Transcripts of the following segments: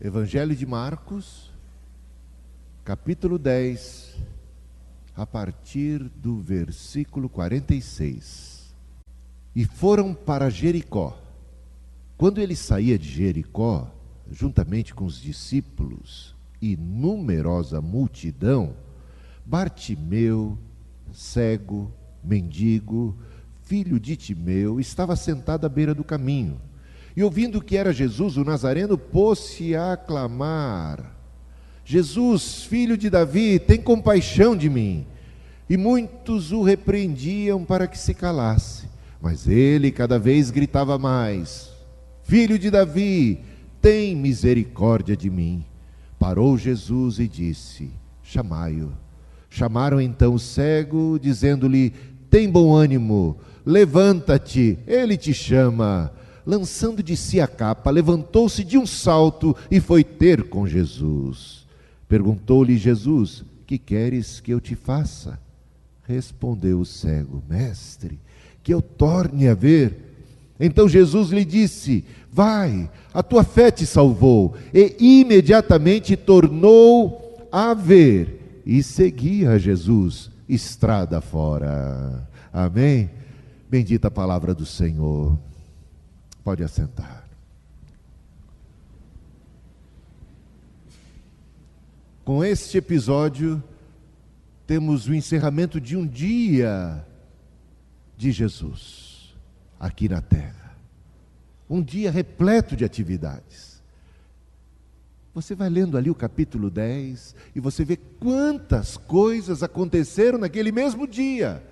Evangelho de Marcos, capítulo 10, a partir do versículo 46. E foram para Jericó. Quando ele saía de Jericó, juntamente com os discípulos e numerosa multidão, Bartimeu, cego, mendigo, filho de Timeu, estava sentado à beira do caminho. E ouvindo que era Jesus, o Nazareno, pôs-se a clamar: Jesus, filho de Davi, tem compaixão de mim. E muitos o repreendiam para que se calasse. Mas ele cada vez gritava mais: Filho de Davi, tem misericórdia de mim. Parou Jesus e disse: Chamai-o. Chamaram então o cego, dizendo-lhe: Tem bom ânimo, levanta-te, ele te chama. Lançando de si a capa, levantou-se de um salto e foi ter com Jesus. Perguntou-lhe Jesus: Que queres que eu te faça? Respondeu o cego: Mestre, que eu torne a ver. Então Jesus lhe disse: Vai, a tua fé te salvou. E imediatamente tornou a ver e seguia Jesus estrada fora. Amém? Bendita a palavra do Senhor. Pode assentar. Com este episódio, temos o encerramento de um dia de Jesus aqui na terra. Um dia repleto de atividades. Você vai lendo ali o capítulo 10 e você vê quantas coisas aconteceram naquele mesmo dia.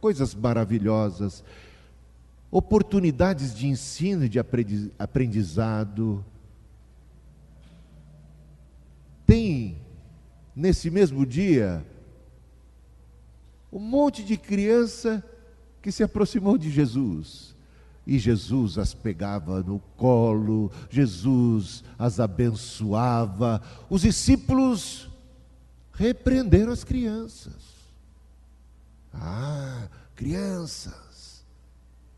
Coisas maravilhosas. Oportunidades de ensino e de aprendizado. Tem, nesse mesmo dia, um monte de criança que se aproximou de Jesus. E Jesus as pegava no colo, Jesus as abençoava. Os discípulos repreenderam as crianças. Crianças,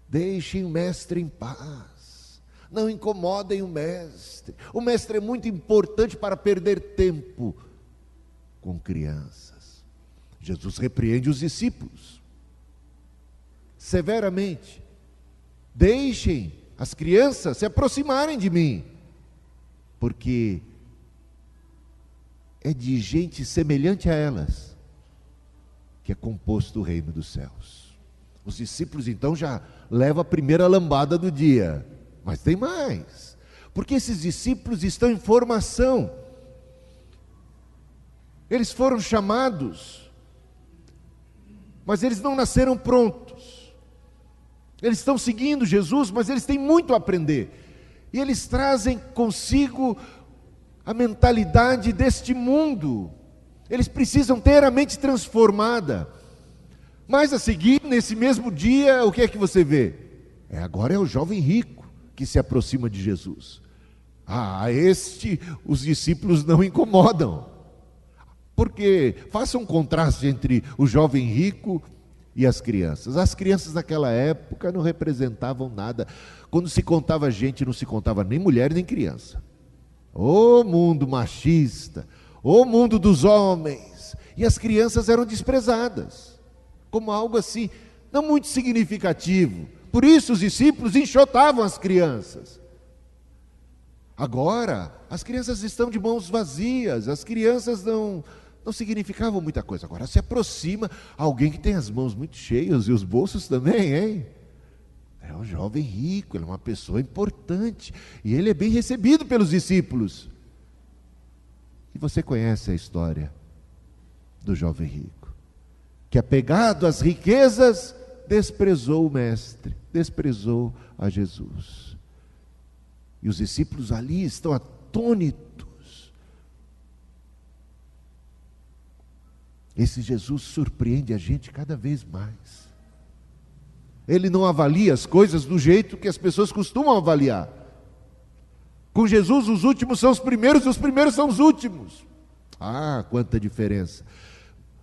deixem o mestre em paz, não incomodem o mestre. O mestre é muito importante para perder tempo com crianças. Jesus repreende os discípulos severamente. Deixem as crianças se aproximarem de mim, porque é de gente semelhante a elas que é composto o reino dos céus. Os discípulos então já levam a primeira lambada do dia. Mas tem mais. Porque esses discípulos estão em formação. Eles foram chamados, mas eles não nasceram prontos. Eles estão seguindo Jesus, mas eles têm muito a aprender. E eles trazem consigo a mentalidade deste mundo. Eles precisam ter a mente transformada. Mas a seguir, nesse mesmo dia, o que é que você vê? Agora é o jovem rico que se aproxima de Jesus. Os discípulos não incomodam. Porque faça um contraste entre o jovem rico e as crianças. As crianças naquela época não representavam nada. Quando se contava gente, não se contava nem mulher nem criança. Ô mundo machista! O mundo dos homens. E as crianças eram desprezadas como algo assim, não muito significativo. Por isso os discípulos enxotavam as crianças. Agora, as crianças estão de mãos vazias. As crianças não significavam muita coisa. Agora se aproxima alguém que tem as mãos muito cheias e os bolsos também, hein? É um jovem rico, ele é uma pessoa importante. E ele é bem recebido pelos discípulos. E você conhece a história do jovem rico, que apegado às riquezas, desprezou o mestre, desprezou a Jesus. E os discípulos ali estão atônitos. Esse Jesus surpreende a gente cada vez mais. Ele não avalia as coisas do jeito que as pessoas costumam avaliar. Com Jesus, os últimos são os primeiros e os primeiros são os últimos. Quanta diferença.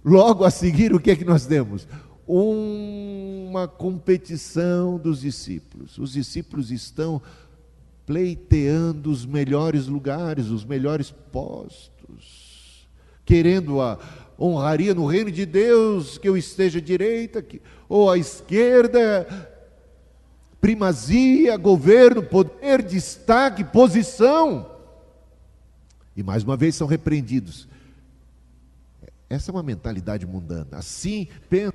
Logo a seguir, o que é que nós temos? Uma competição dos discípulos. Os discípulos estão pleiteando os melhores lugares, os melhores postos, querendo a honraria no reino de Deus, que eu esteja à direita ou à esquerda, primazia, governo, poder, destaque, posição. E mais uma vez são repreendidos. Essa é uma mentalidade mundana. Assim pensam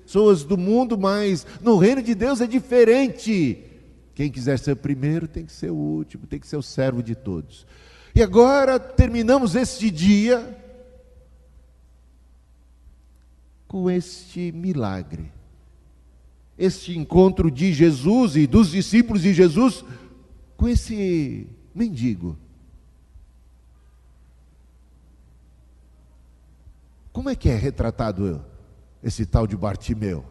pessoas do mundo, mas no reino de Deus é diferente. Quem quiser ser o primeiro tem que ser o último, tem que ser o servo de todos. E agora terminamos este dia com este milagre, este encontro de Jesus e dos discípulos de Jesus com esse mendigo. Como é que é retratado esse tal de Bartimeu?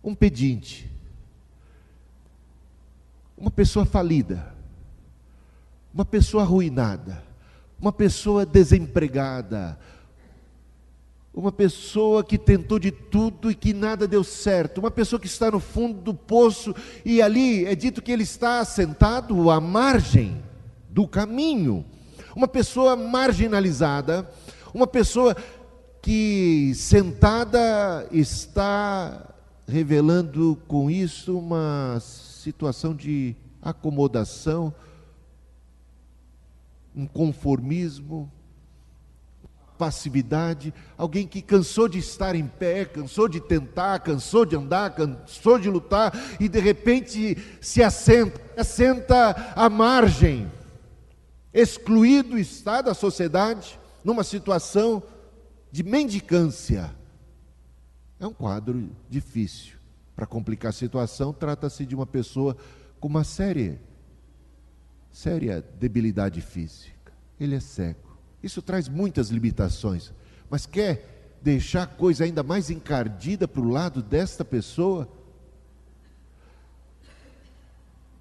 Um pedinte, uma pessoa falida, uma pessoa arruinada, uma pessoa desempregada, uma pessoa que tentou de tudo e que nada deu certo, uma pessoa que está no fundo do poço e ali é dito que ele está sentado à margem do caminho, uma pessoa marginalizada, uma pessoa que sentada está revelando com isso uma situação de acomodação, um conformismo, passividade, alguém que cansou de estar em pé, cansou de tentar, cansou de andar, cansou de lutar e de repente se assenta à margem, excluído está da sociedade, numa situação de mendicância. É um quadro difícil. Para complicar a situação, trata-se de uma pessoa com uma séria debilidade física. Ele é cego. Isso traz muitas limitações, mas quer deixar a coisa ainda mais encardida para o lado desta pessoa?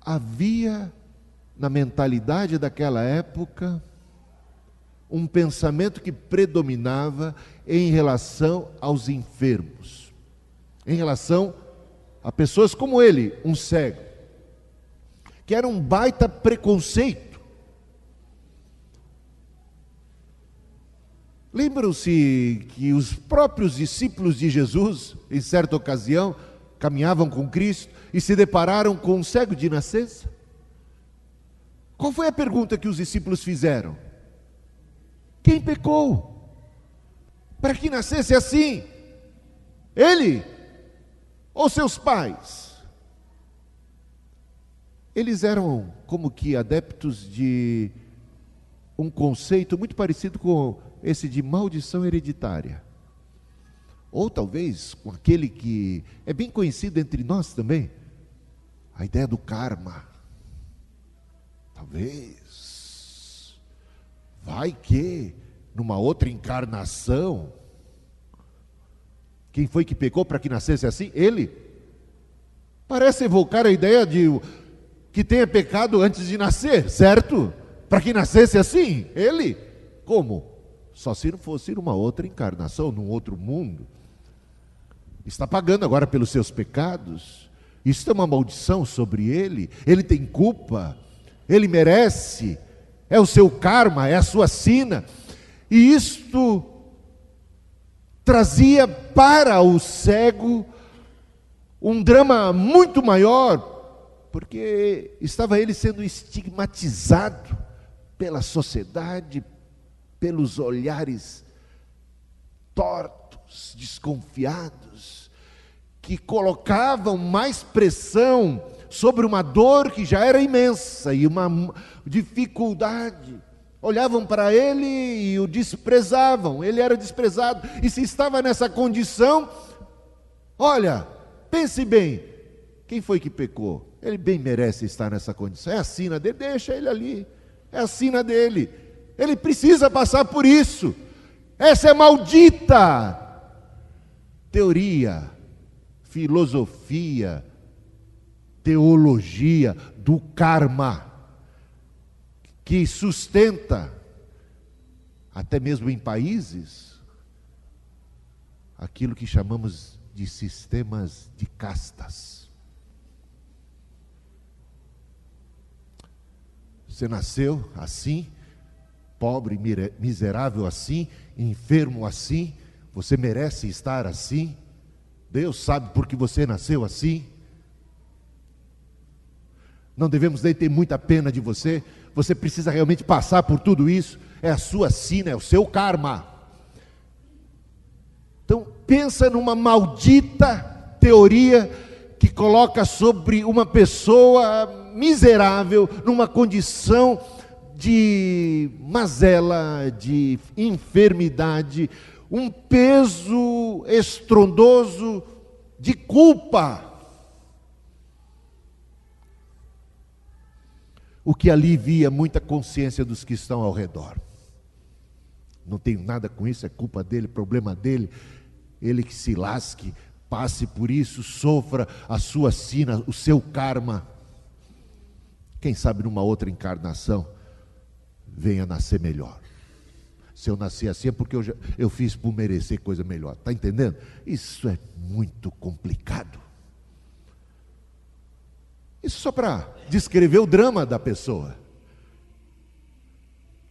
Havia na mentalidade daquela época um pensamento que predominava em relação aos enfermos, em relação a pessoas como ele, um cego, que era um baita preconceito. Lembram-se que os próprios discípulos de Jesus, em certa ocasião, caminhavam com Cristo e se depararam com um cego de nascença? Qual foi a pergunta que os discípulos fizeram? Quem pecou para que nascesse assim? Ele ou seus pais? Eles eram como que adeptos de um conceito muito parecido com esse de maldição hereditária. Ou talvez com aquele que é bem conhecido entre nós também, a ideia do karma. Talvez, vai que numa outra encarnação, quem foi que pecou para que nascesse assim? Ele. Parece evocar a ideia de que tenha pecado antes de nascer, certo? Para que nascesse assim? Ele. Como? Só se não fosse numa outra encarnação, num outro mundo. Está pagando agora pelos seus pecados. Isso é uma maldição sobre ele. Ele tem culpa. Ele merece. É o seu karma, é a sua sina. E isto trazia para o cego um drama muito maior, porque estava ele sendo estigmatizado pela sociedade, pelos olhares tortos, desconfiados, que colocavam mais pressão sobre uma dor que já era imensa e uma dificuldade. Olhavam para ele e o desprezavam, ele era desprezado, e se estava nessa condição, olha, pense bem, quem foi que pecou? Ele bem merece estar nessa condição, é a sina dele, deixa ele ali, é a sina dele, ele precisa passar por isso, essa é maldita teoria, filosofia, teologia do karma, que sustenta, até mesmo em países, aquilo que chamamos de sistemas de castas. Você nasceu assim, pobre, miserável assim, enfermo assim, você merece estar assim. Deus sabe por que você nasceu assim. Não devemos nem ter muita pena de você. Você precisa realmente passar por tudo isso. É a sua sina, é o seu karma. Então, pensa numa maldita teoria que coloca sobre uma pessoa miserável, numa condição de mazela, de enfermidade, um peso estrondoso de culpa. O que alivia muita consciência dos que estão ao redor. Não tenho nada com isso, é culpa dele, problema dele, ele que se lasque, passe por isso, sofra a sua sina, o seu karma. Quem sabe numa outra encarnação venha nascer melhor. Se eu nasci assim é porque eu fiz por merecer coisa melhor. Está entendendo? Isso é muito complicado. Isso só para descrever o drama da pessoa.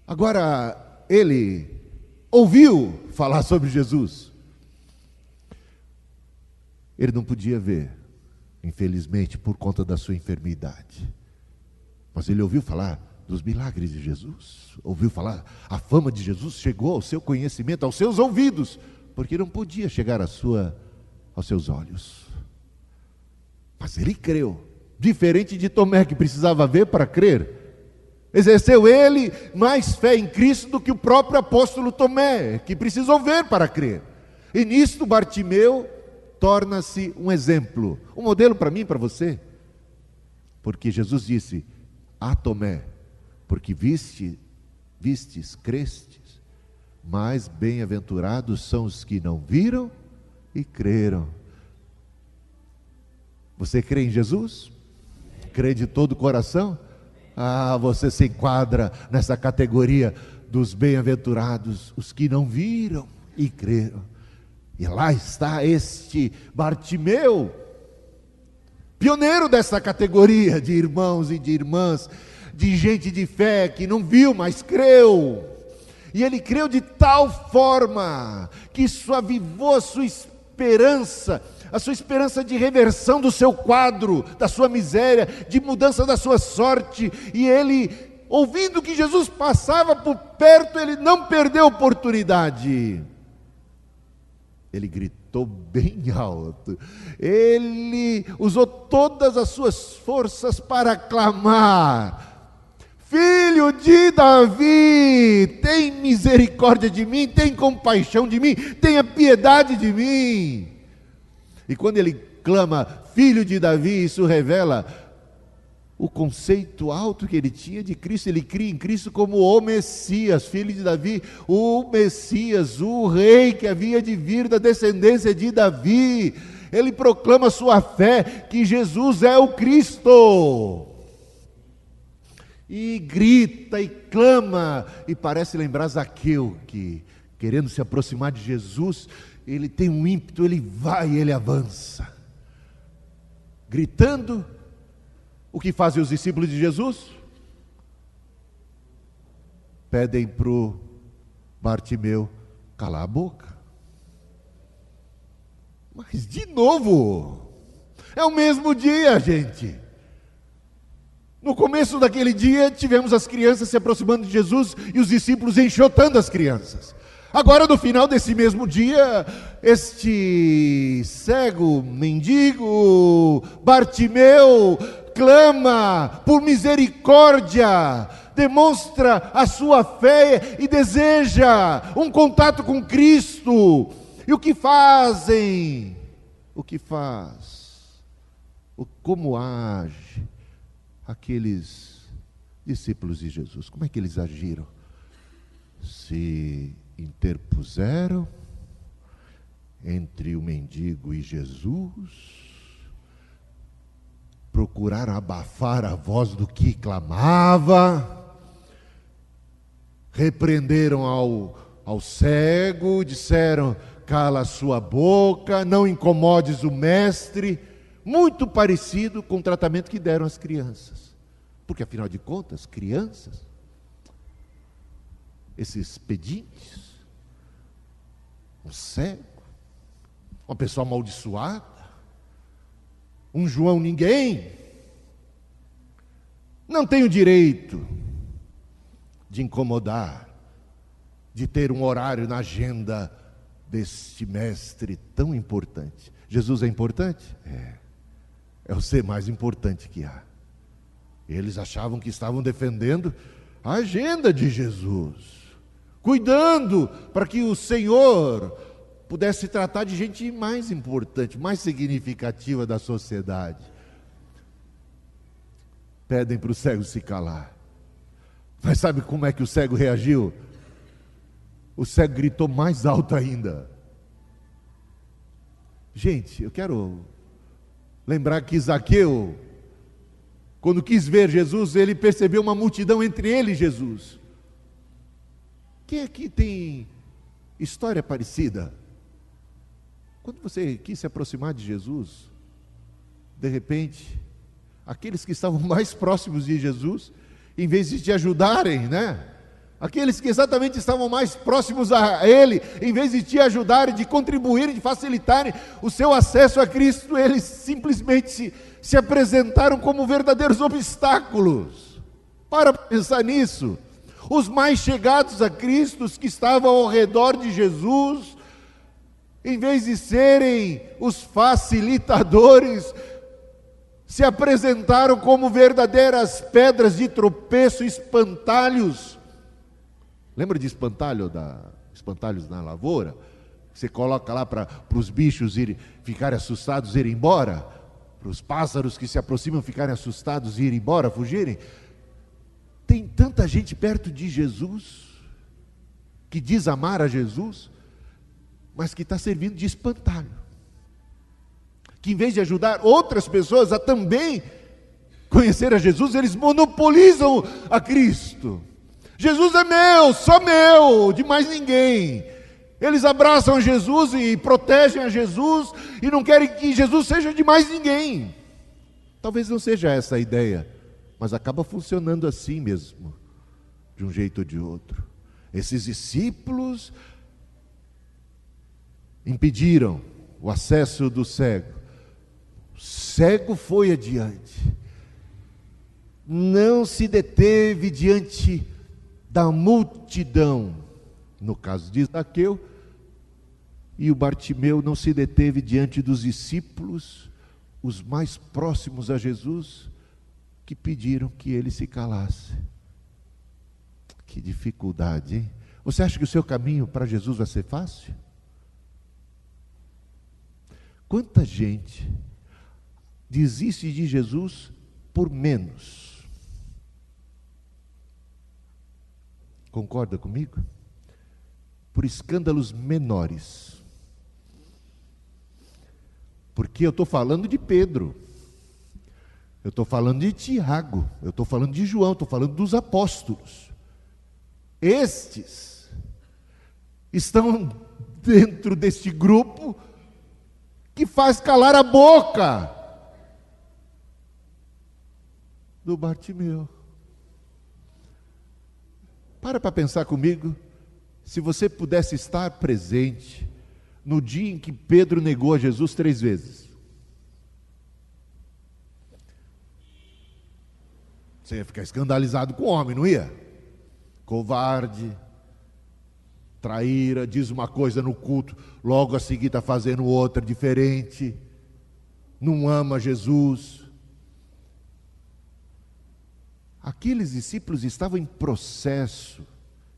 Agora, ele ouviu falar sobre Jesus. Ele não podia ver, infelizmente, por conta da sua enfermidade. Mas ele ouviu falar dos milagres de Jesus. Ouviu falar, a fama de Jesus chegou ao seu conhecimento, aos seus ouvidos, porque não podia chegar aos seus olhos. Mas ele creu, diferente de Tomé, que precisava ver para crer. Exerceu ele mais fé em Cristo do que o próprio apóstolo Tomé, que precisou ver para crer. E nisto Bartimeu torna-se um exemplo, um modelo para mim e para você. Porque Jesus disse a Tomé, porque vistes, crestes, mais bem-aventurados são os que não viram e creram. Você crê em Jesus? Crê de todo o coração? Você se enquadra nessa categoria dos bem-aventurados, os que não viram e creram. E lá está este Bartimeu, pioneiro dessa categoria de irmãos e de irmãs, de gente de fé que não viu, mas creu. E ele creu de tal forma que isso avivou a sua esperança de reversão do seu quadro, da sua miséria, de mudança da sua sorte. E ele, ouvindo que Jesus passava por perto, ele não perdeu a oportunidade. Ele gritou bem alto, ele usou todas as suas forças para clamar: Filho de Davi, tem misericórdia de mim, tem compaixão de mim, tenha piedade de mim. E quando ele clama, Filho de Davi, isso revela o conceito alto que ele tinha de Cristo. Ele cria em Cristo como o Messias, Filho de Davi, o Messias, o Rei que havia de vir da descendência de Davi. Ele proclama sua fé que Jesus é o Cristo. E grita e clama, e parece lembrar Zaqueu, que querendo se aproximar de Jesus, ele tem um ímpeto, ele vai, ele avança, gritando. O que fazem os discípulos de Jesus? Pedem para o Bartimeu calar a boca. Mas de novo, é o mesmo dia, gente. No começo daquele dia, tivemos as crianças se aproximando de Jesus e os discípulos enxotando as crianças. Agora, no final desse mesmo dia, este cego, mendigo, Bartimeu, clama por misericórdia, demonstra a sua fé e deseja um contato com Cristo. E o que fazem? O que faz? Como age aqueles discípulos de Jesus? Como é que eles agiram? Se interpuseram entre o mendigo e Jesus, procuraram abafar a voz do que clamava, repreenderam ao cego, disseram: cala a sua boca, não incomodes o mestre. Muito parecido com o tratamento que deram às crianças. Porque afinal de contas, crianças, esses pedintes, um cego, uma pessoa amaldiçoada, um João ninguém, não tem o direito de incomodar, de ter um horário na agenda deste mestre tão importante. Jesus é importante? É o ser mais importante que há. Eles achavam que estavam defendendo a agenda de Jesus, cuidando para que o Senhor pudesse tratar de gente mais importante, mais significativa da sociedade. Pedem para o cego se calar. Mas sabe como é que o cego reagiu? O cego gritou mais alto ainda. Gente, eu quero lembrar que Zaqueu, quando quis ver Jesus, ele percebeu uma multidão entre ele e Jesus. Quem aqui tem história parecida? Quando você quis se aproximar de Jesus, de repente, aqueles que estavam mais próximos de Jesus, em vez de te ajudarem, aqueles que exatamente estavam mais próximos a Ele, em vez de te ajudarem, de contribuírem, de facilitarem o seu acesso a Cristo, eles simplesmente se apresentaram como verdadeiros obstáculos. Para pensar nisso. Os mais chegados a Cristo, os que estavam ao redor de Jesus, em vez de serem os facilitadores, se apresentaram como verdadeiras pedras de tropeço, espantalhos. Lembra de espantalhos na lavoura? Você coloca lá para os bichos ficarem assustados e irem embora, para os pássaros que se aproximam ficarem assustados e irem embora, fugirem. Tem tanta gente perto de Jesus, que diz amar a Jesus, mas que está servindo de espantalho, que em vez de ajudar outras pessoas a também conhecer a Jesus, eles monopolizam a Cristo. Jesus é meu, só meu, de mais ninguém. Eles abraçam a Jesus e protegem a Jesus e não querem que Jesus seja de mais ninguém. Talvez não seja essa a ideia, mas acaba funcionando assim mesmo, de um jeito ou de outro. Esses discípulos impediram o acesso do cego. O cego foi adiante, não se deteve diante da multidão, no caso de Zaqueu, e o Bartimeu não se deteve diante dos discípulos, os mais próximos a Jesus, que pediram que ele se calasse. Que dificuldade, hein? Você acha que o seu caminho para Jesus vai ser fácil? Quanta gente desiste de Jesus por menos. Concorda comigo? Por escândalos menores. Porque eu estou falando de Pedro, eu estou falando de Tiago, eu estou falando de João, estou falando dos apóstolos. Estes estão dentro deste grupo que faz calar a boca do Bartimeu. Para pensar comigo, se você pudesse estar presente no dia em que Pedro negou a Jesus 3 vezes. Você ia ficar escandalizado com o homem, não ia? Covarde, traíra, diz uma coisa no culto, logo a seguir está fazendo outra diferente, não ama Jesus. Aqueles discípulos estavam em processo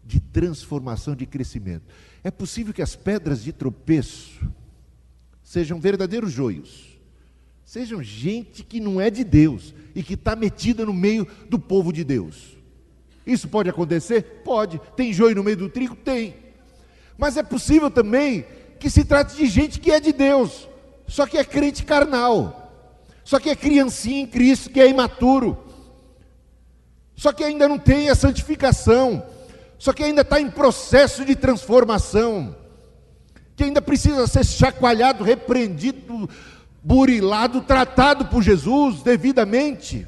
de transformação, de crescimento. É possível que as pedras de tropeço sejam verdadeiros joios, sejam gente que não é de Deus e que está metida no meio do povo de Deus. Isso pode acontecer? Pode. Tem joio no meio do trigo? Tem. Mas é possível também que se trate de gente que é de Deus, só que é crente carnal, só que é criancinha em Cristo, que é imaturo, só que ainda não tem a santificação, só que ainda está em processo de transformação, que ainda precisa ser chacoalhado, repreendido, burilado, tratado por Jesus devidamente.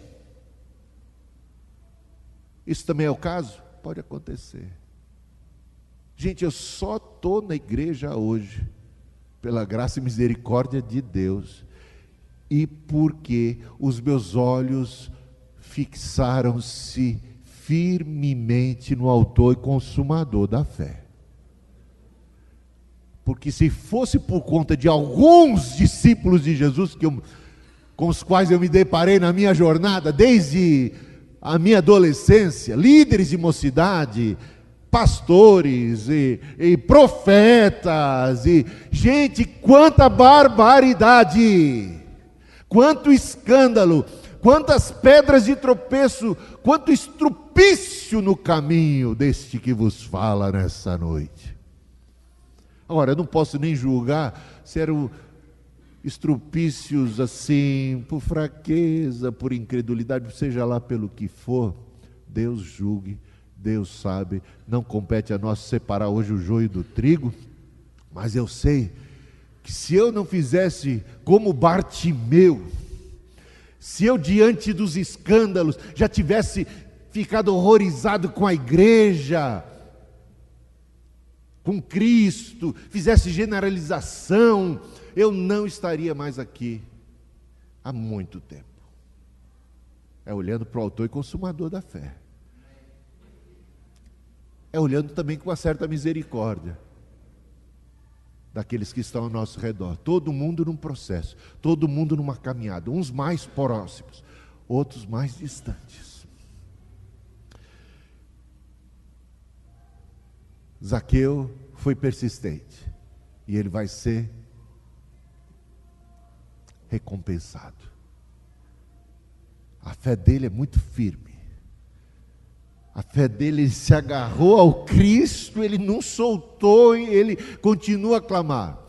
Isso também é o caso? Pode acontecer. Gente, eu só estou na igreja hoje pela graça e misericórdia de Deus e porque os meus olhos fixaram-se firmemente no autor e consumador da fé. Porque se fosse por conta de alguns discípulos de Jesus com os quais eu me deparei na minha jornada, desde a minha adolescência, líderes de mocidade, pastores e profetas, e gente, quanta barbaridade, quanto escândalo, quantas pedras de tropeço, quanto estrupício no caminho deste que vos fala nessa noite. Agora, eu não posso nem julgar se eram estrupícios assim, por fraqueza, por incredulidade, seja lá pelo que for. Deus julgue, Deus sabe, não compete a nós separar hoje o joio do trigo, mas eu sei que se eu não fizesse como Bartimeu, se eu diante dos escândalos já tivesse ficado horrorizado com a igreja, com Cristo, fizesse generalização, eu não estaria mais aqui há muito tempo. É olhando para o autor e consumador da fé. É olhando também com uma certa misericórdia daqueles que estão ao nosso redor. Todo mundo num processo, todo mundo numa caminhada, uns mais próximos, outros mais distantes. Zaqueu foi persistente e ele vai ser recompensado. A fé dele é muito firme. A fé dele, ele se agarrou ao Cristo, ele não soltou e ele continua a clamar.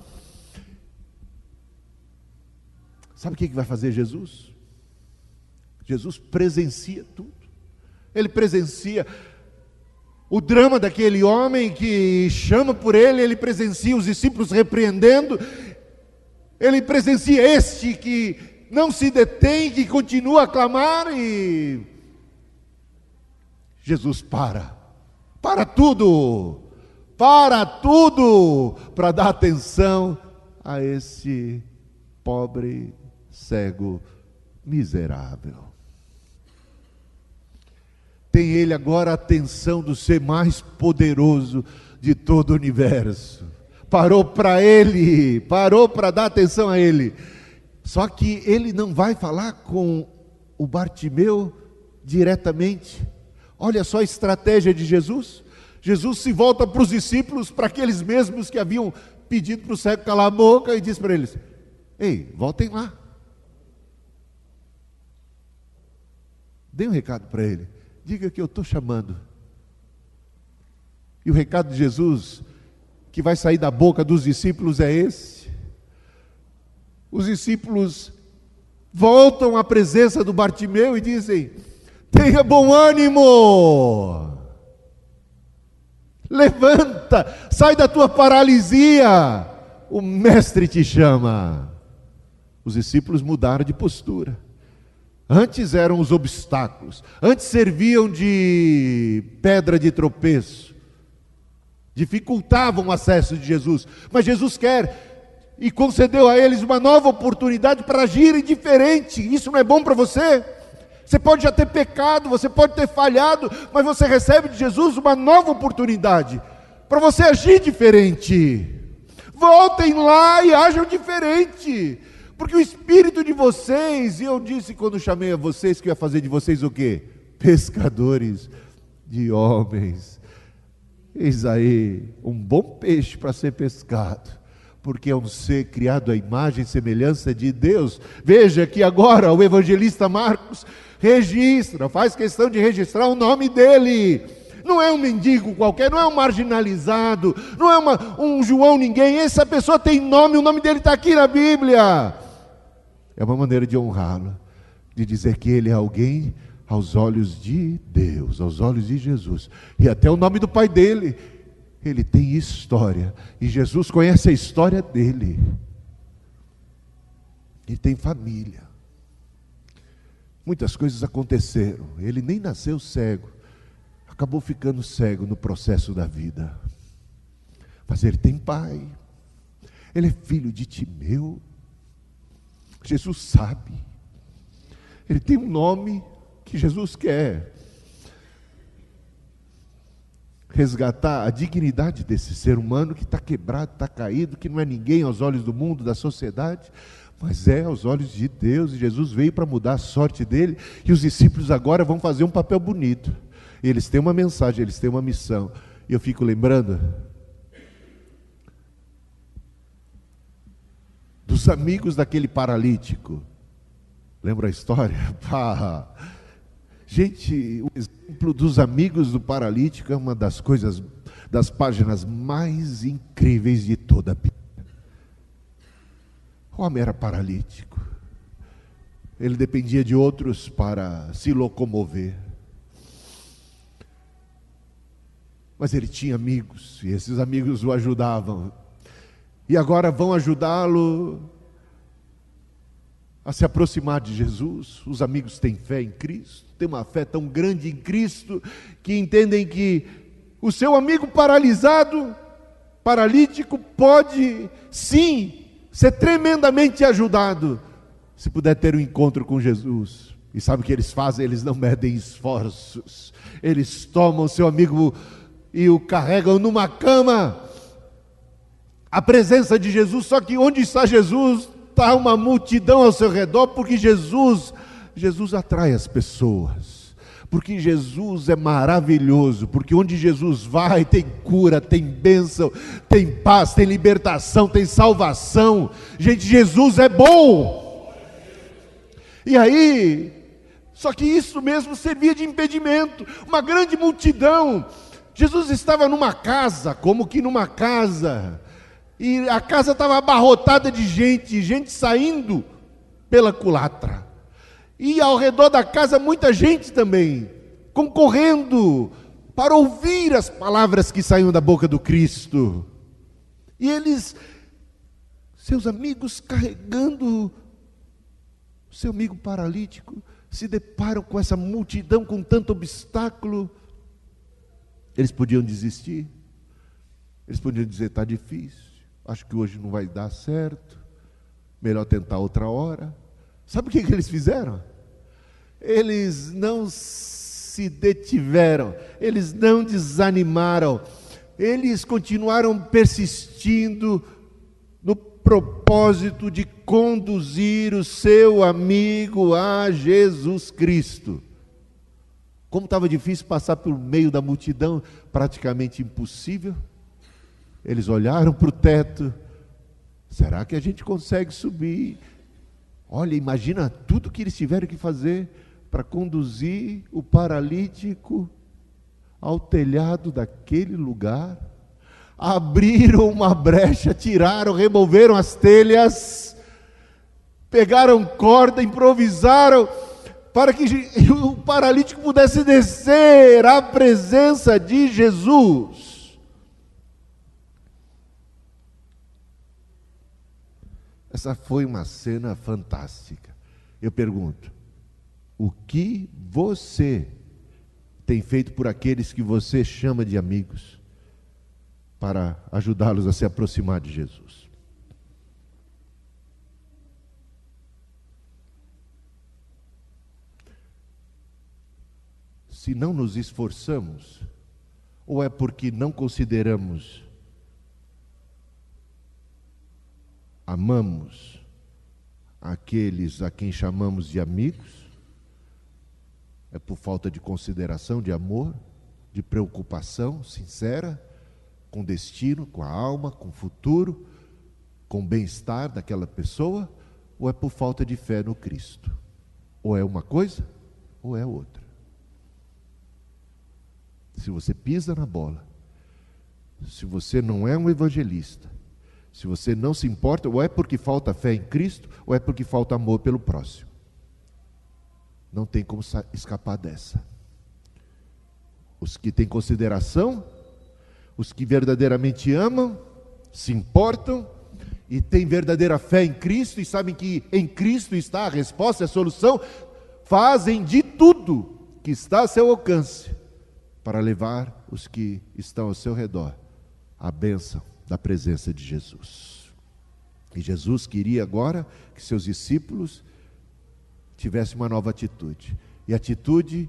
Sabe o que vai fazer Jesus? Jesus presencia tudo. Ele presencia o drama daquele homem que chama por ele, ele presencia os discípulos repreendendo, ele presencia este que não se detém, que continua a clamar e Jesus para tudo, para dar atenção a esse pobre, cego, miserável. Tem ele agora a atenção do ser mais poderoso de todo o universo. Parou para dar atenção a ele. Só que ele não vai falar com o Bartimeu diretamente. Olha só a estratégia de Jesus. Jesus se volta para os discípulos, para aqueles mesmos que haviam pedido para o cego calar a boca, e diz para eles: ei, voltem lá. Dê um recado para ele. Diga que eu estou chamando. E o recado de Jesus, que vai sair da boca dos discípulos, é esse. Os discípulos voltam à presença do Bartimeu e dizem: tenha bom ânimo, levanta, sai da tua paralisia, o mestre te chama. Os discípulos mudaram de postura. Antes eram os obstáculos, antes serviam de pedra de tropeço, dificultavam o acesso de Jesus, mas Jesus quer e concedeu a eles uma nova oportunidade para agirem diferente. Isso não é bom para você? Você pode já ter pecado, você pode ter falhado, mas você recebe de Jesus uma nova oportunidade para você agir diferente. Voltem lá e ajam diferente, porque o Espírito de vocês, e eu disse quando chamei a vocês que eu ia fazer de vocês o quê? Pescadores de homens. Eis aí um bom peixe para ser pescado, porque é um ser criado à imagem e semelhança de Deus. Veja que agora o evangelista Marcos faz questão de registrar o nome dele. Não é um mendigo qualquer, não é um marginalizado, não é um João ninguém. Essa pessoa tem nome, o nome dele está aqui na Bíblia. É uma maneira de honrá-lo, de dizer que ele é alguém aos olhos de Deus, aos olhos de Jesus, e até o nome do pai dele. Ele tem história, e Jesus conhece a história dele. Ele tem família. Muitas coisas aconteceram. Ele nem nasceu cego, acabou ficando cego no processo da vida. Mas ele tem pai. Ele é filho de Timeu. Jesus sabe. Ele tem um nome que Jesus quer resgatar a dignidade desse ser humano que está quebrado, está caído, que não é ninguém aos olhos do mundo, da sociedade, mas é aos olhos de Deus. E Jesus veio para mudar a sorte dele, e os discípulos agora vão fazer um papel bonito. Eles têm uma mensagem, eles têm uma missão. E eu fico lembrando dos amigos daquele paralítico. Lembra a história? Gente, o exemplo dos amigos do paralítico é uma das coisas, das páginas mais incríveis de toda a Bíblia. O homem era paralítico. Ele dependia de outros para se locomover. Mas ele tinha amigos, e esses amigos o ajudavam. E agora vão ajudá-lo a se aproximar de Jesus. Os amigos têm fé em Cristo, têm uma fé tão grande em Cristo, que entendem que o seu amigo paralítico, pode sim ser tremendamente ajudado, se puder ter um encontro com Jesus. E sabe o que eles fazem? Eles não medem esforços, eles tomam seu amigo e o carregam numa cama, a presença de Jesus. Só que onde está Jesus? Está uma multidão ao seu redor, porque Jesus atrai as pessoas, porque Jesus é maravilhoso, porque onde Jesus vai tem cura, tem bênção, tem paz, tem libertação, tem salvação. Gente, Jesus é bom. E aí, só que isso mesmo servia de impedimento. Uma grande multidão. Jesus estava numa casa, como que numa casa, e a casa estava abarrotada de gente saindo pela culatra. E ao redor da casa muita gente também, concorrendo para ouvir as palavras que saíam da boca do Cristo. E eles, seus amigos, carregando o seu amigo paralítico, se deparam com essa multidão, com tanto obstáculo. Eles podiam desistir, eles podiam dizer: está difícil, acho que hoje não vai dar certo, melhor tentar outra hora. Sabe o que eles fizeram? Eles não se detiveram, eles não desanimaram, eles continuaram persistindo no propósito de conduzir o seu amigo a Jesus Cristo. Como estava difícil passar por meio da multidão, praticamente impossível. Eles olharam para o teto: será que a gente consegue subir? Olha, imagina tudo que eles tiveram que fazer para conduzir o paralítico ao telhado daquele lugar. Abriram uma brecha, tiraram, removeram as telhas, pegaram corda, improvisaram, para que o paralítico pudesse descer à presença de Jesus. Essa foi uma cena fantástica. Eu pergunto: o que você tem feito por aqueles que você chama de amigos, para ajudá-los a se aproximar de Jesus? Se não nos esforçamos, ou é porque não consideramos, amamos aqueles a quem chamamos de amigos, é por falta de consideração, de amor, de preocupação sincera com o destino, com a alma, com o futuro, com o bem-estar daquela pessoa, ou é por falta de fé no Cristo? Ou é uma coisa, ou é outra. Se você pisa na bola, se você não é um evangelista, se você não se importa, ou é porque falta fé em Cristo, ou é porque falta amor pelo próximo. Não tem como escapar dessa. Os que têm consideração, os que verdadeiramente amam, se importam e têm verdadeira fé em Cristo e sabem que em Cristo está a resposta, a solução, fazem de tudo que está a seu alcance para levar os que estão ao seu redor a bênção da presença de Jesus. E Jesus queria agora que seus discípulos tivessem uma nova atitude. E a atitude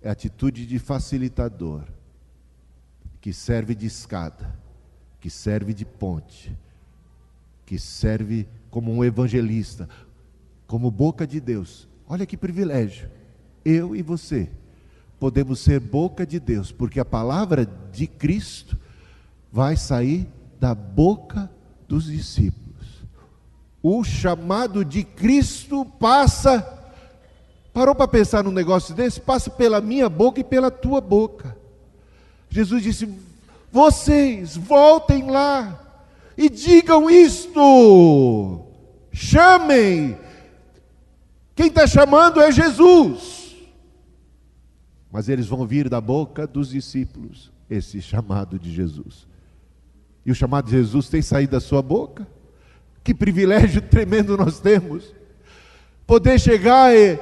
é a atitude de facilitador, que serve de escada, que serve de ponte, que serve como um evangelista, como boca de Deus. Olha que privilégio, eu e você podemos ser boca de Deus, porque a palavra de Cristo vai sair da boca dos discípulos. O chamado de Cristo parou para pensar num negócio desse? Passa pela minha boca e pela tua boca. Jesus disse: vocês voltem lá e digam isto, chamem. Quem está chamando é Jesus. Mas eles vão vir da boca dos discípulos, esse chamado de Jesus. E o chamado de Jesus tem saído da sua boca. Que privilégio tremendo nós temos. Poder chegar e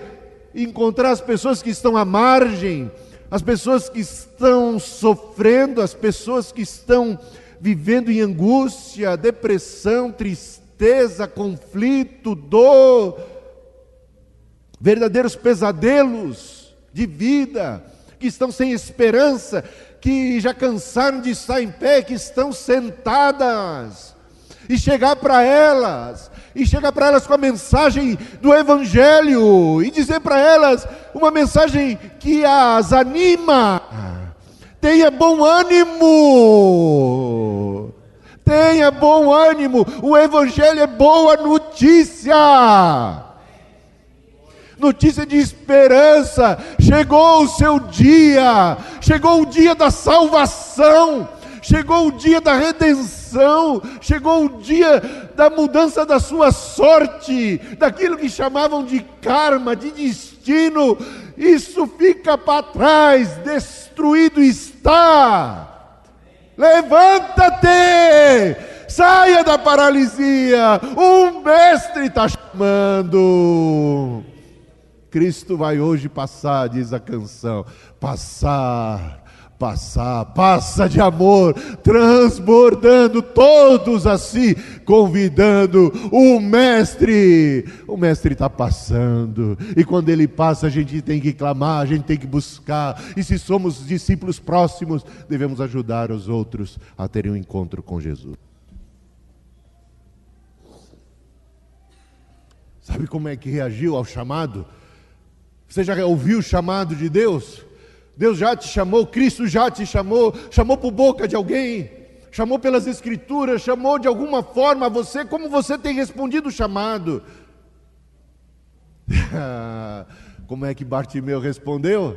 encontrar as pessoas que estão à margem, as pessoas que estão sofrendo, as pessoas que estão vivendo em angústia, depressão, tristeza, conflito, dor, verdadeiros pesadelos de vida, que estão sem esperança, que já cansaram de estar em pé, que estão sentadas, e chegar para elas com a mensagem do Evangelho, e dizer para elas uma mensagem que as anima. Tenha bom ânimo, tenha bom ânimo, o Evangelho é boa notícia. Notícia de esperança. Chegou o seu dia, chegou o dia da salvação, chegou o dia da redenção, chegou o dia da mudança da sua sorte, daquilo que chamavam de karma, de destino. Isso fica para trás, destruído está. Levanta-te, saia da paralisia, o mestre está chamando. Cristo vai hoje passar, diz a canção, passa de amor, transbordando todos a si, convidando o mestre. O mestre está passando, e quando ele passa a gente tem que clamar, a gente tem que buscar, e se somos discípulos próximos, devemos ajudar os outros a terem um encontro com Jesus. Sabe como é que reagiu ao chamado? Você já ouviu o chamado de Deus? Deus já te chamou, Cristo já te chamou, chamou por boca de alguém, chamou pelas Escrituras, chamou de alguma forma a você. Como você tem respondido o chamado? Como é que Bartimeu respondeu?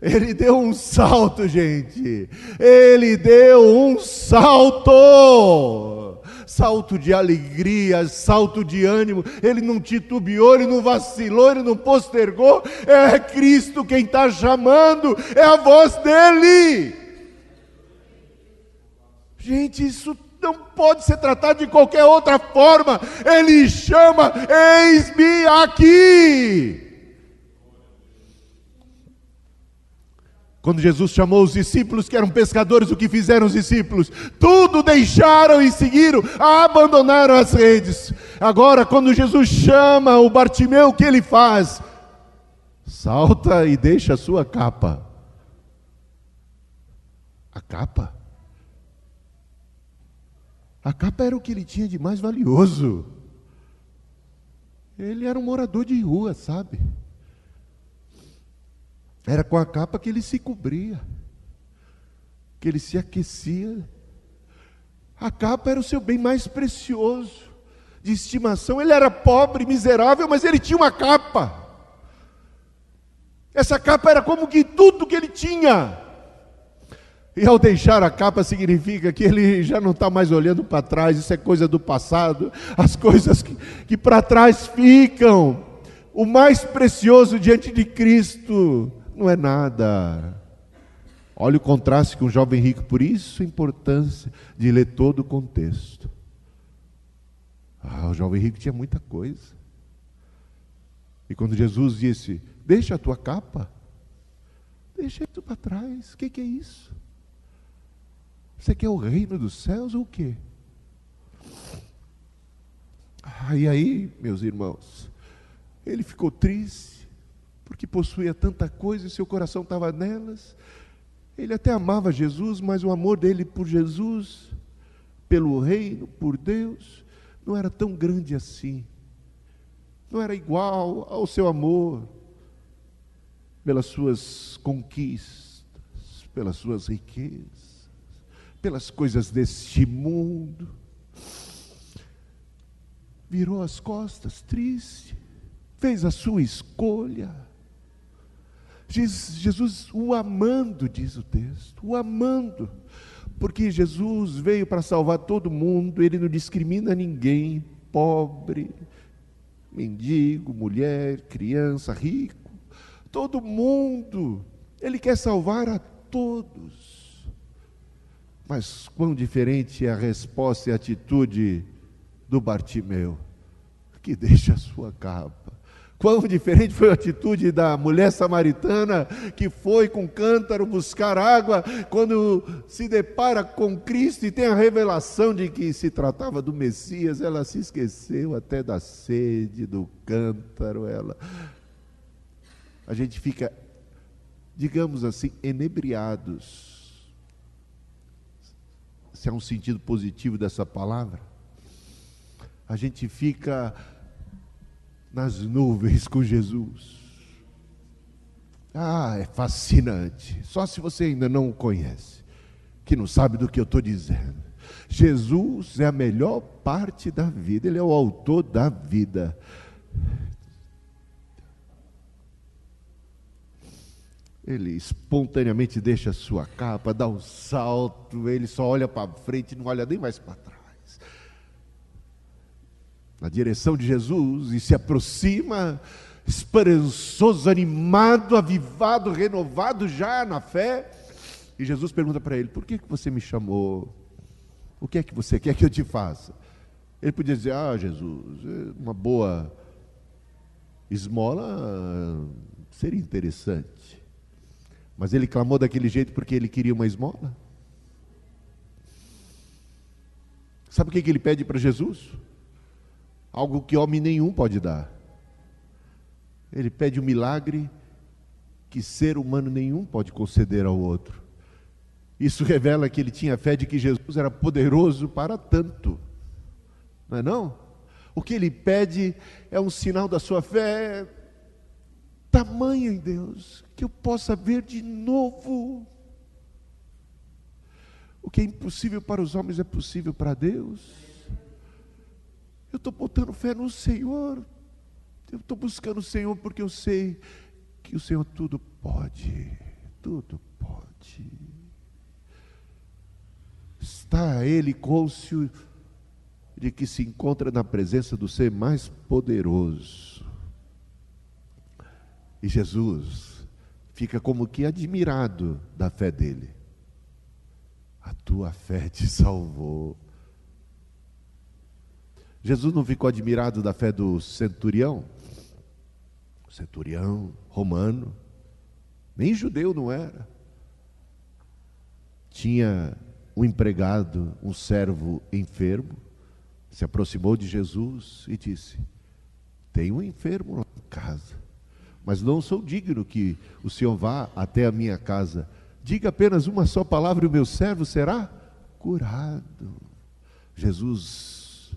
Ele deu um salto, gente. Ele deu um salto. Salto de alegria, salto de ânimo. Ele não titubeou, ele não vacilou, ele não postergou. É Cristo quem está chamando, é a voz dele. Gente, isso não pode ser tratado de qualquer outra forma. Ele chama: eis-me aqui. Quando Jesus chamou os discípulos, que eram pescadores, o que fizeram os discípulos? Tudo deixaram e seguiram, abandonaram as redes. Agora, quando Jesus chama o Bartimeu, o que ele faz? Salta e deixa a sua capa. A capa? A capa era o que ele tinha de mais valioso. Ele era um morador de rua, sabe? Era com a capa que ele se cobria, que ele se aquecia. A capa era o seu bem mais precioso, de estimação. Ele era pobre, miserável, mas ele tinha uma capa. Essa capa era como que tudo que ele tinha. E ao deixar a capa significa que ele já não está mais olhando para trás. Isso é coisa do passado. As coisas que para trás ficam. O mais precioso diante de Cristo não é nada. Olha o contraste com o jovem rico. Por isso a importância de ler todo o contexto. O jovem rico tinha muita coisa. E quando Jesus disse: deixa a tua capa, Deixa isso para trás. O que é isso? Você quer o reino dos céus ou o quê? E aí, meus irmãos, ele ficou triste, porque possuía tanta coisa e seu coração estava nelas. Ele até amava Jesus, mas o amor dele por Jesus, pelo reino, por Deus, não era tão grande assim. Não era igual ao seu amor pelas suas conquistas, pelas suas riquezas, pelas coisas deste mundo. Virou as costas, triste, fez a sua escolha. Jesus o amando, diz o texto, o amando, porque Jesus veio para salvar todo mundo, ele não discrimina ninguém, pobre, mendigo, mulher, criança, rico, todo mundo, ele quer salvar a todos. Mas quão diferente é a resposta e a atitude do Bartimeu, que deixa a sua capa. Quão diferente foi a atitude da mulher samaritana, que foi com cântaro buscar água, quando se depara com Cristo e tem a revelação de que se tratava do Messias, ela se esqueceu até da sede, do cântaro. A gente fica, digamos assim, enebriados, se há um sentido positivo dessa palavra. A gente fica nas nuvens com Jesus. É fascinante. Só se você ainda não o conhece, que não sabe do que eu estou dizendo. Jesus é a melhor parte da vida, ele é o autor da vida. Ele espontaneamente deixa a sua capa, dá um salto, ele só olha para frente, não olha nem mais para trás, na direção de Jesus, e se aproxima, esperançoso, animado, avivado, renovado já na fé. E Jesus pergunta para ele: por que você me chamou? O que é que você quer que eu te faça? Ele podia dizer: Jesus, uma boa esmola seria interessante. Mas ele clamou daquele jeito porque ele queria uma esmola. Sabe o que ele pede para Jesus? Algo que homem nenhum pode dar. Ele pede um milagre que ser humano nenhum pode conceder ao outro. Isso revela que ele tinha fé de que Jesus era poderoso para tanto. Não é não? O que ele pede é um sinal da sua fé tamanho em Deus, que eu possa ver de novo. O que é impossível para os homens é possível para Deus. Eu estou botando fé no Senhor, eu estou buscando o Senhor porque eu sei que o Senhor tudo pode, tudo pode. Está ele cônscio de que se encontra na presença do ser mais poderoso. E Jesus fica como que admirado da fé dele. A tua fé te salvou. Jesus não ficou admirado da fé do centurião? O centurião romano, nem judeu não era. Tinha um empregado, um servo enfermo, se aproximou de Jesus e disse: tem um enfermo lá em casa, mas não sou digno que o Senhor vá até a minha casa. Diga apenas uma só palavra e o meu servo será curado. Jesus,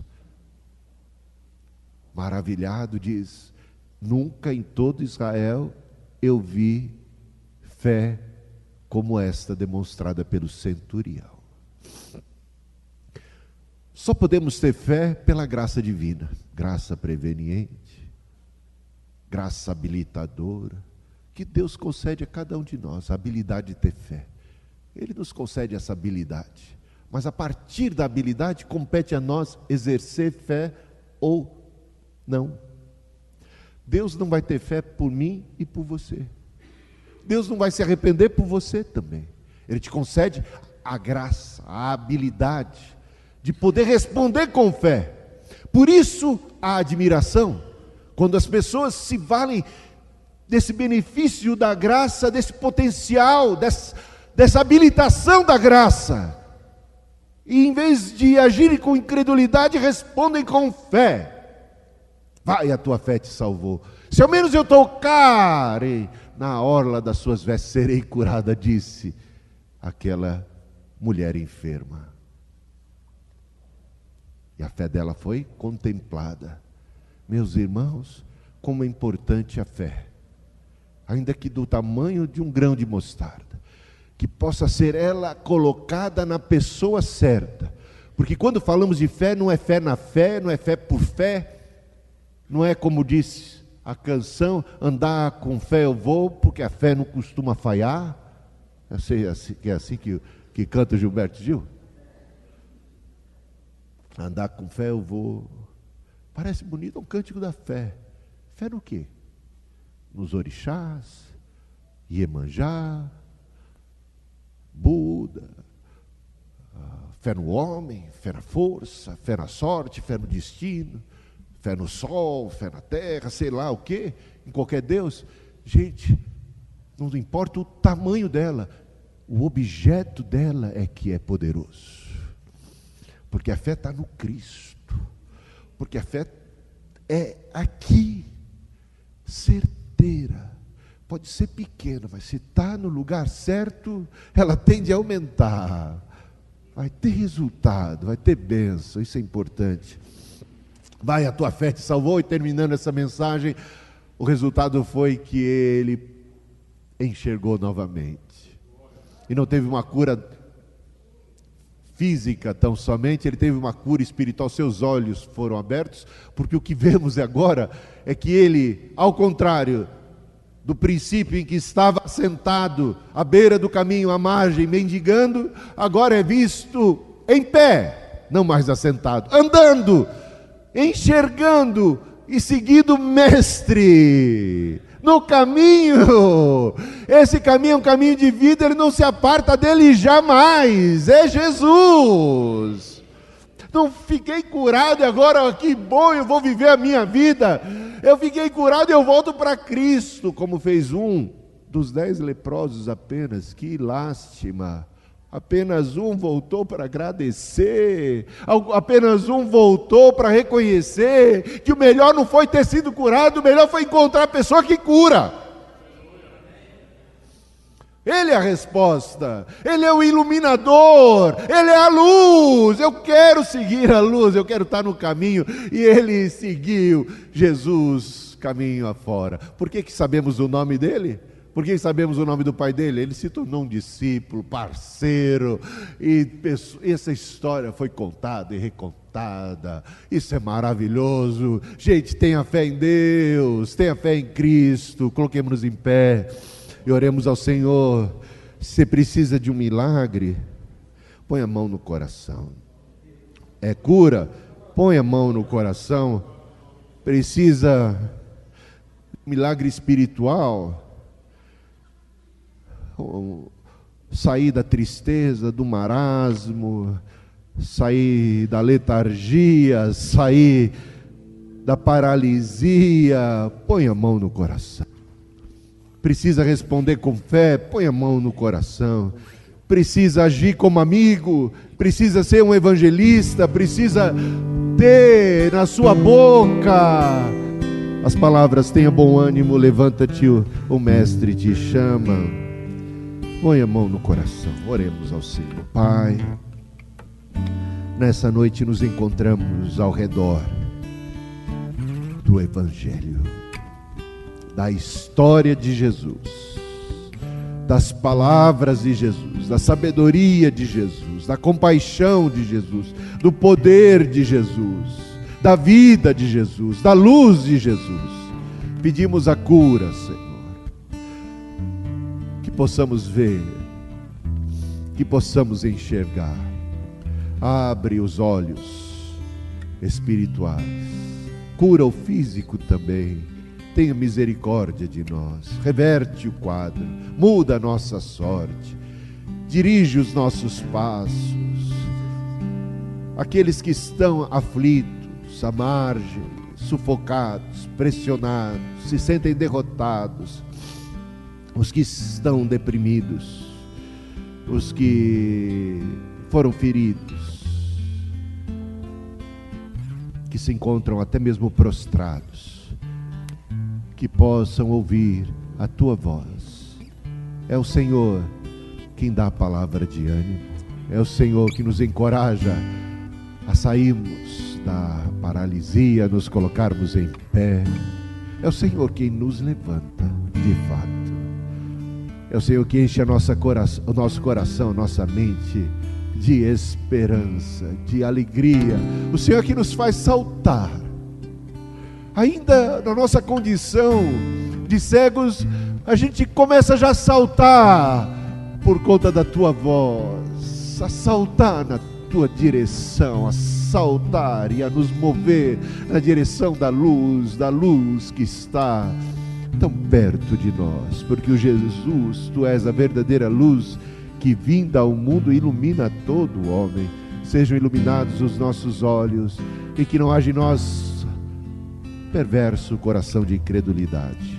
maravilhado, diz: nunca em todo Israel eu vi fé como esta demonstrada pelo centurião. Só podemos ter fé pela graça divina, graça preveniente, graça habilitadora, que Deus concede a cada um de nós, a habilidade de ter fé. Ele nos concede essa habilidade, mas a partir da habilidade compete a nós exercer fé ou não. Deus não vai ter fé por mim e por você. Deus não vai se arrepender por você também. Ele te concede a graça, a habilidade de poder responder com fé. Por isso a admiração, quando as pessoas se valem desse benefício da graça, desse potencial, dessa habilitação da graça. E em vez de agirem com incredulidade, respondem com fé. Vai, a tua fé te salvou. Se ao menos eu tocar na orla das suas vestes, serei curada, disse aquela mulher enferma. E a fé dela foi contemplada. Meus irmãos, como é importante a fé. Ainda que do tamanho de um grão de mostarda, que possa ser ela colocada na pessoa certa. Porque quando falamos de fé, não é fé na fé, não é fé por fé, não é como disse a canção, andar com fé eu vou, porque a fé não costuma falhar. Eu sei que é assim que canta o Gilberto Gil. Andar com fé eu vou. Parece bonito, é um cântico da fé. Fé no quê? Nos orixás, Iemanjá, Buda, fé no homem, fé na força, fé na sorte, fé no destino, fé no sol, fé na terra, sei lá o quê, em qualquer Deus. Gente, não importa o tamanho dela, o objeto dela é que é poderoso. Porque a fé está no Cristo. Porque a fé é aqui, certeira. Pode ser pequena, mas se está no lugar certo, ela tende a aumentar. Vai ter resultado, vai ter bênção, isso é importante. Vai, a tua fé te salvou. E terminando essa mensagem, o resultado foi que ele enxergou novamente. E não teve uma cura física tão somente, ele teve uma cura espiritual. Seus olhos foram abertos, porque o que vemos agora é que ele, ao contrário do princípio em que estava sentado à beira do caminho, à margem, mendigando, agora é visto em pé, não mais assentado, andando, enxergando e seguindo o mestre no caminho. Esse caminho é um caminho de vida, ele não se aparta dele jamais. É Jesus. Não fiquei curado e agora que bom, eu vou viver a minha vida. Eu fiquei curado e eu volto para Cristo, como fez um dos 10 leprosos apenas. Que lástima. Apenas um voltou para agradecer, apenas um voltou para reconhecer que o melhor não foi ter sido curado, o melhor foi encontrar a pessoa que cura. Ele é a resposta, ele é o iluminador, ele é a luz. Eu quero seguir a luz, eu quero estar no caminho. E ele seguiu Jesus caminho afora. Por que sabemos o nome dele? Por que sabemos o nome do pai dele? Ele se tornou um discípulo, parceiro, e essa história foi contada e recontada. Isso é maravilhoso. Gente, tenha fé em Deus, tenha fé em Cristo. Coloquemos-nos em pé e oremos ao Senhor. Se você precisa de um milagre, põe a mão no coração. É cura? Põe a mão no coração. Precisa de milagre espiritual? Sair da tristeza, do marasmo, sair da letargia, sair da paralisia, põe a mão no coração. Precisa responder com fé, põe a mão no coração. Precisa agir como amigo, precisa ser um evangelista, precisa ter na sua boca as palavras: tenha bom ânimo, levanta-te, o mestre te chama. Põe a mão no coração, oremos ao Senhor. Pai, nessa noite nos encontramos ao redor do Evangelho, da história de Jesus, das palavras de Jesus, da sabedoria de Jesus, da compaixão de Jesus, do poder de Jesus, da vida de Jesus, da luz de Jesus. Pedimos a cura, Senhor. Que possamos ver, que possamos enxergar. Abre os olhos espirituais, cura o físico também. Tenha misericórdia de nós, reverte o quadro, muda a nossa sorte, dirige os nossos passos. Aqueles que estão aflitos, à margem, sufocados, pressionados, se sentem derrotados, os que estão deprimidos, os que foram feridos, que se encontram até mesmo prostrados, que possam ouvir a tua voz. É o Senhor quem dá a palavra de ânimo, é o Senhor que nos encoraja a sairmos da paralisia, nos colocarmos em pé. É o Senhor quem nos levanta de fato. É o Senhor que enche o nosso coração, nossa mente de esperança, de alegria. O Senhor que nos faz saltar. Ainda na nossa condição de cegos, a gente começa já a saltar por conta da tua voz, a saltar na tua direção, a saltar e a nos mover na direção da luz que está tão perto de nós, porque o Jesus, tu és a verdadeira luz que vinda ao mundo ilumina todo o homem. Sejam iluminados os nossos olhos e que não haja em nós perverso coração de incredulidade.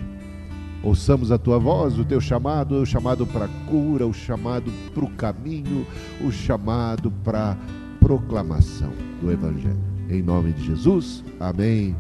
Ouçamos a tua voz, o teu chamado, o chamado para a cura, o chamado para o caminho, o chamado para a proclamação do Evangelho. Em nome de Jesus, amém.